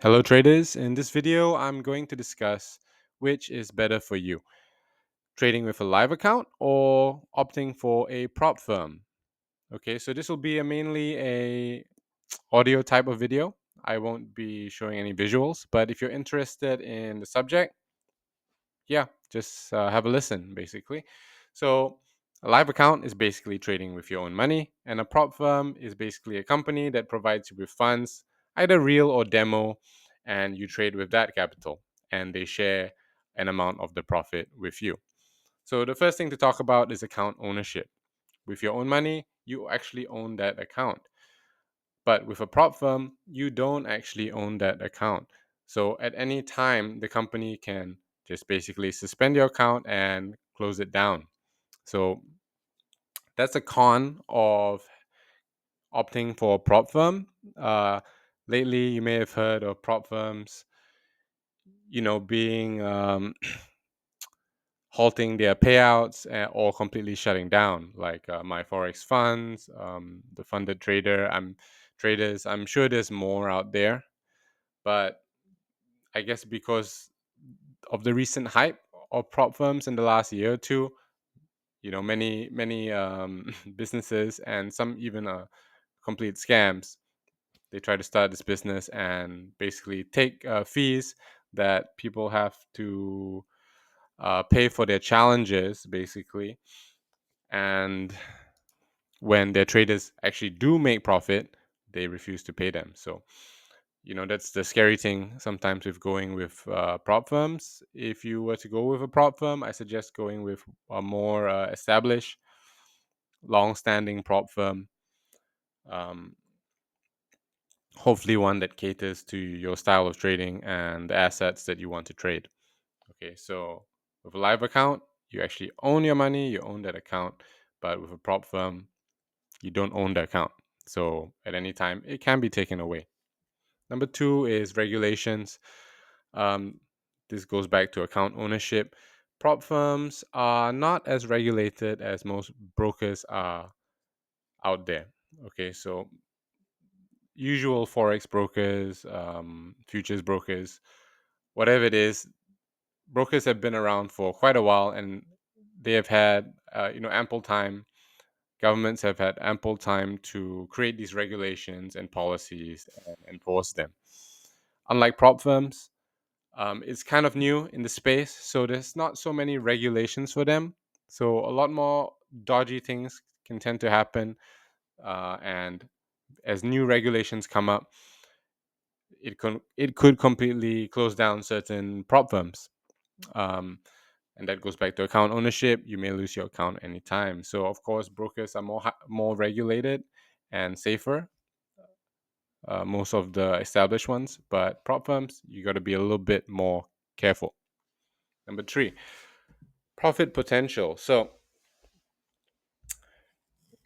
Hello traders, in this video I'm going to discuss which is better for you, trading with a live account or opting for a prop firm. Okay, so this will be mainly a audio type of video. I won't be showing any visuals, but if you're interested in the subject, yeah, just have a listen basically. So a live account is basically trading with your own money, and a prop firm is basically a company that provides you with funds, either real or demo, and you trade with that capital, and they share an amount of the profit with you. So the first thing to talk about is account ownership. With your own money, you actually own that account. But with a prop firm, you don't actually own that account. So at any time, the company can just basically suspend your account and close it down. So that's a con of opting for a prop firm. Uh, Lately, you may have heard of prop firms, being halting their payouts or completely shutting down, like my forex funds, the funded traders. I'm sure there's more out there, but I guess because of the recent hype of prop firms in the last year or two, many businesses and some even complete scams. They try to start this business and basically take fees that people have to pay for their challenges, basically. And when their traders actually do make profit, they refuse to pay them. So that's the scary thing sometimes with going with prop firms. If you were to go with a prop firm, I suggest going with a more established, long-standing prop firm. um, Hopefully one that caters to your style of trading and the assets that you want to trade. Okay, so with a live account, you actually own your money, you own that account. But with a prop firm, you don't own the account, so at any time it can be taken away. Number two is regulations. Um, this goes back to account ownership. Prop firms are not as regulated as most brokers are out there. Okay, so usual forex brokers, futures brokers, whatever it is, brokers have been around for quite a while, and they have had ample time. Governments have had ample time to create these regulations and policies and enforce them. Unlike prop firms, it's kind of new in the space, so there's not so many regulations for them. So a lot more dodgy things can tend to happen, and as new regulations come up, it could completely close down certain prop firms. Um, and that goes back to account ownership. You may lose your account anytime. So of course, brokers are more regulated and safer. Most of the established ones, but prop firms, you got to be a little bit more careful. Number three, profit potential. So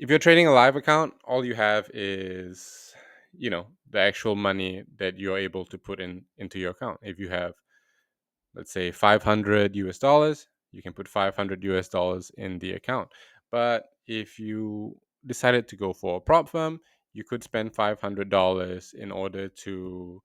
if you're trading a live account, all you have is the actual money that you're able to put into your account. If you have, let's say, 500 US dollars, you can put 500 US dollars in the account. But if you decided to go for a prop firm, you could spend $500 in order to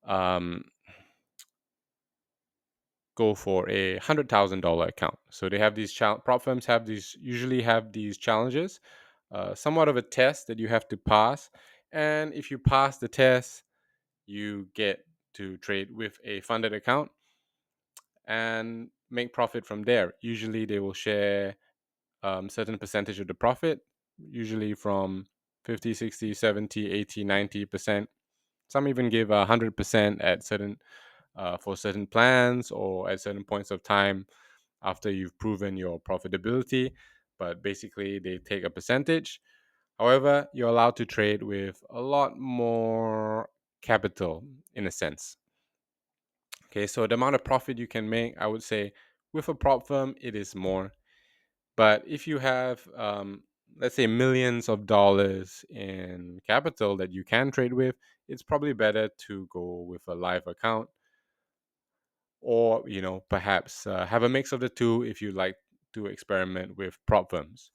um, go for a $100,000 account. So they have these prop firms have these usually have these challenges, somewhat of a test that you have to pass. And if you pass the test, you get to trade with a funded account and make profit from there. Usually they will share certain percentage of the profit, usually from 50, 60, 70, 80, 90%. Some even give 100% at certain for certain plans or at certain points of time after you've proven your profitability. But basically, they take a percentage. However, you're allowed to trade with a lot more capital in a sense. Okay, so the amount of profit you can make, I would say, with a prop firm, it is more. But if you have, let's say, millions of dollars in capital that you can trade with, it's probably better to go with a live account, or perhaps have a mix of the two if you like to experiment with prop firms.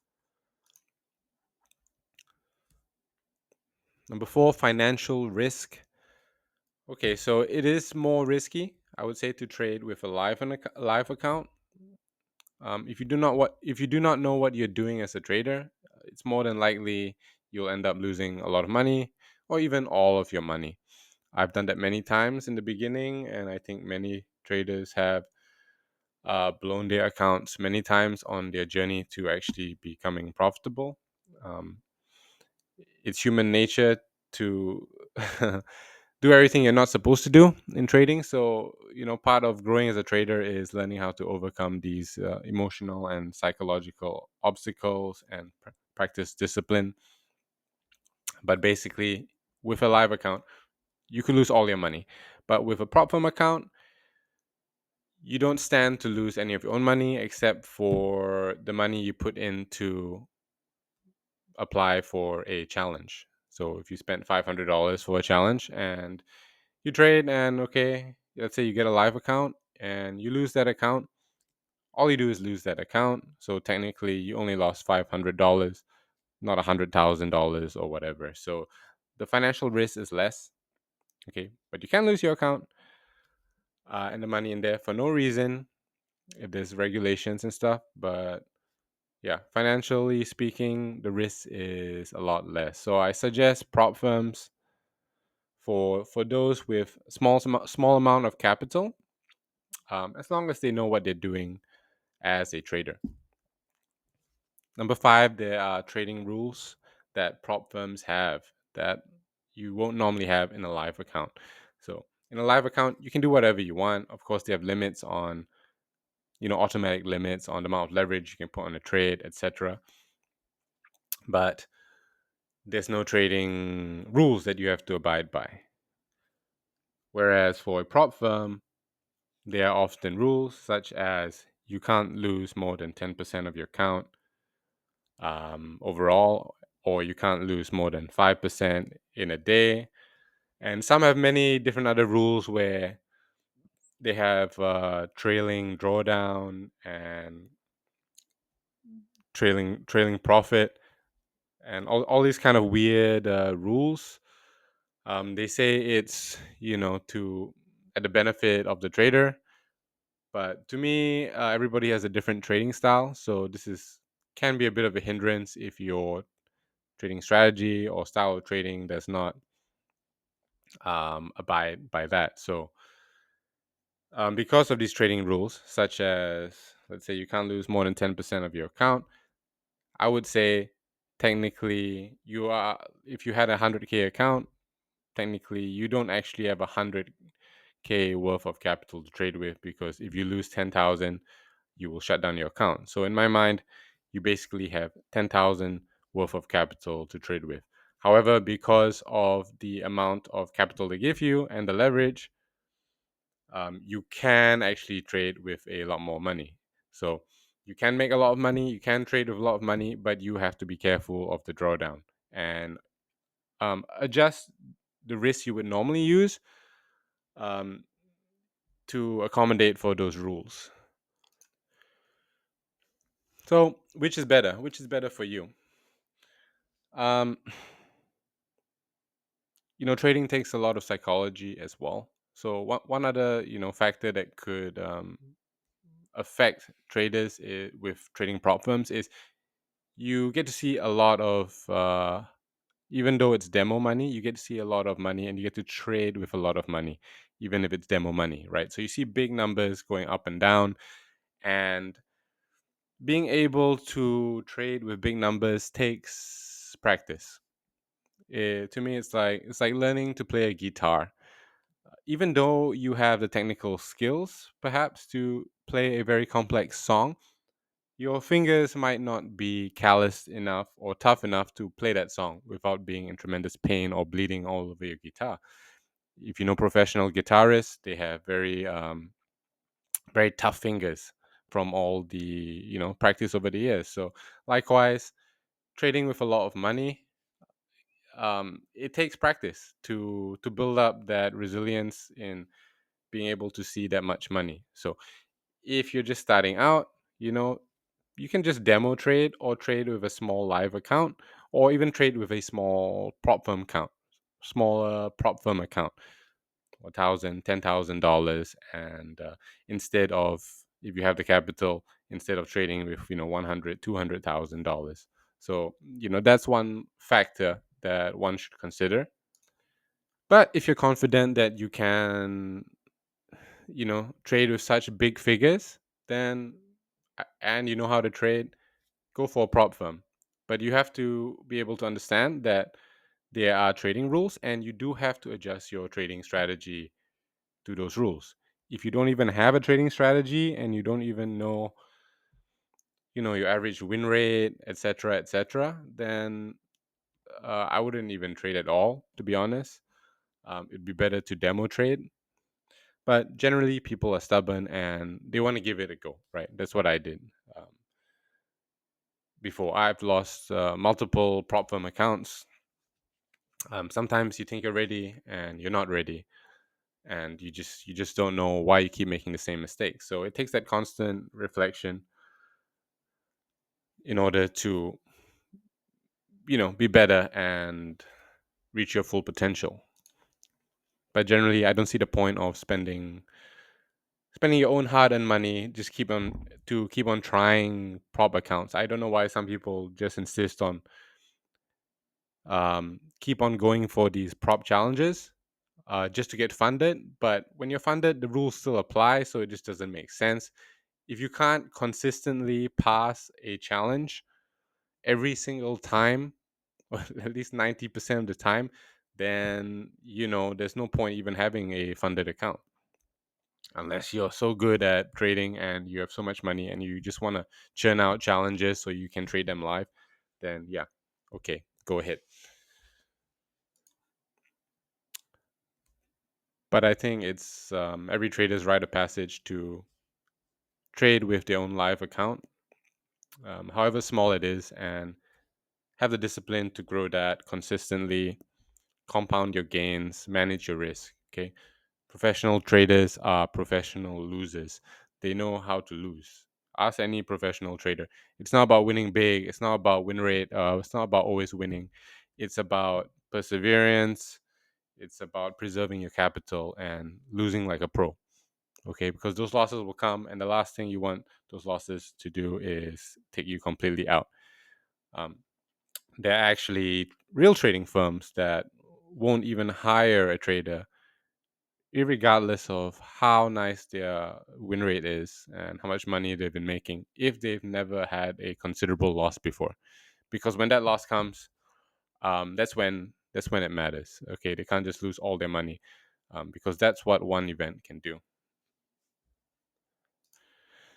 Number four, financial risk. Okay, so it is more risky, I would say, to trade with a live account. If you do not know what you're doing as a trader, it's more than likely you'll end up losing a lot of money or even all of your money. I've done that many times in the beginning, and I think many traders have blown their accounts many times on their journey to actually becoming profitable. Um, it's human nature to do everything you're not supposed to do in trading. So, part of growing as a trader is learning how to overcome these emotional and psychological obstacles and practice discipline. But basically, with a live account, you could lose all your money. But with a prop firm account, you don't stand to lose any of your own money except for the money you put in to apply for a challenge. So if you spent $500 for a challenge and you trade, and okay, let's say you get a live account and you lose that account, all you do is lose that account. So technically, you only lost $500, not $100,000 or whatever. So the financial risk is less. Okay, but you can lose your account and the money in there for no reason if there's regulations and stuff. But yeah, financially speaking, the risk is a lot less. So I suggest prop firms for those with small amount of capital, as long as they know what they're doing as a trader. Number five, there are trading rules that prop firms have that you won't normally have in a live account. So in a live account, you can do whatever you want. Of course, they have limits on, automatic limits on the amount of leverage you can put on a trade, etc. But there's no trading rules that you have to abide by. Whereas for a prop firm, there are often rules such as you can't lose more than 10% of your account overall, or you can't lose more than 5% in a day. And some have many different other rules where they have trailing drawdown and trailing profit and all these kind of weird rules. They say it's, to at the benefit of the trader. But to me, everybody has a different trading style, so this is can be a bit of a hindrance if your trading strategy or style of trading does not abide by that. So, because of these trading rules, such as let's say you can't lose more than 10% of your account, I would say technically you are if you had a 100K account, technically you don't actually have 100K worth of capital to trade with, because if you lose 10,000, you will shut down your account. So in my mind, you basically have 10,000 worth of capital to trade with. However, because of the amount of capital they give you and the leverage, you can actually trade with a lot more money. So you can make a lot of money, you can trade with a lot of money, but you have to be careful of the drawdown and adjust the risk you would normally use um, to accommodate for those rules. So, which is better? Which is better for you? Um, trading takes a lot of psychology as well. So one other factor that could affect traders with trading prop firms is you get to see a lot of even though it's demo money, you get to see a lot of money and you get to trade with a lot of money, even if it's demo money, right? So you see big numbers going up and down, and being able to trade with big numbers takes practice. To me, it's like learning to play a guitar. Even though you have the technical skills, perhaps to play a very complex song, your fingers might not be calloused enough or tough enough to play that song without being in tremendous pain or bleeding all over your guitar. If you know professional guitarists, they have very tough fingers from all the practice over the years. So likewise, trading with a lot of money, it takes practice to build up that resilience in being able to see that much money. So if you're just starting out, you know, you can just demo trade or trade with a small live account or even trade with a smaller prop firm account. or thousand, $10,000, and instead of, if you have the capital, instead of trading with 100, $200,000. So that's one factor that one should consider. But if you're confident that you can trade with such big figures, then and you know how to trade, go for a prop firm. But you have to be able to understand that there are trading rules, and you do have to adjust your trading strategy to those rules. If you don't even have a trading strategy and you don't even know your average win rate, etc., etc., then I wouldn't even trade at all, to be honest. It'd be better to demo trade. But generally, people are stubborn and they want to give it a go, right? That's what I did. Um, Before, I've lost multiple prop firm accounts. Sometimes you think you're ready and you're not ready, and you just don't know why you keep making the same mistake. So it takes that constant reflection in order to be better and reach your full potential. But generally, I don't see the point of spending your own hard-earned money just keep on trying prop accounts. I don't know why some people just insist on keep on going for these prop challenges just to get funded. But when you're funded, the rules still apply, so it just doesn't make sense. If you can't consistently pass a challenge every single time, or at least 90% of the time, then there's no point even having a funded account. Unless you're so good at trading and you have so much money and you just want to churn out challenges so you can trade them live, then yeah, okay, go ahead. But I think it's every trader's rite of passage to trade with their own live account, however small it is, and have the discipline to grow that consistently, compound your gains, manage your risk. Okay. Professional traders are professional losers. They know how to lose. Ask any professional trader. It's not about winning big. It's not about win rate. It's not about always winning. It's about perseverance. It's about preserving your capital and losing like a pro. Okay, because those losses will come, and the last thing you want those losses to do is take you completely out. Um, there are actually real trading firms that won't even hire a trader, regardless of how nice their win rate is and how much money they've been making, if they've never had a considerable loss before. Because when that loss comes, that's when it matters. Okay, they can't just lose all their money, because that's what one event can do.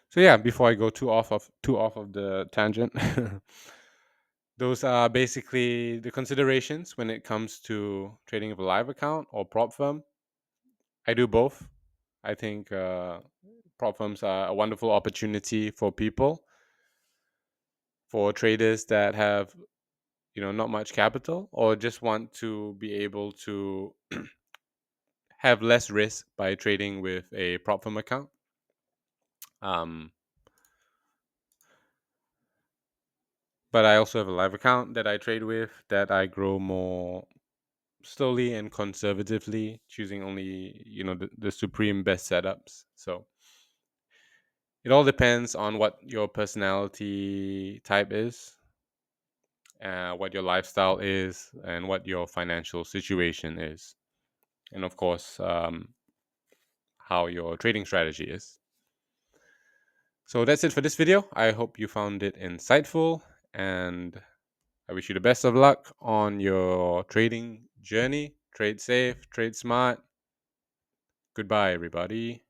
So yeah, before I go too off of the tangent, those are basically the considerations when it comes to trading of a live account or prop firm. I do both. I think prop firms are a wonderful opportunity for people, for traders that have not much capital or just want to be able to have less risk by trading with a prop firm account. Um, but I also have a live account that I trade with that I grow more slowly and conservatively, choosing only the supreme best setups. So it all depends on what your personality type is, what your lifestyle is, and what your financial situation is, and of course, how your trading strategy is. So that's it for this video. I hope you found it insightful, and I wish you the best of luck on your trading journey. Trade safe, trade smart. Goodbye, everybody.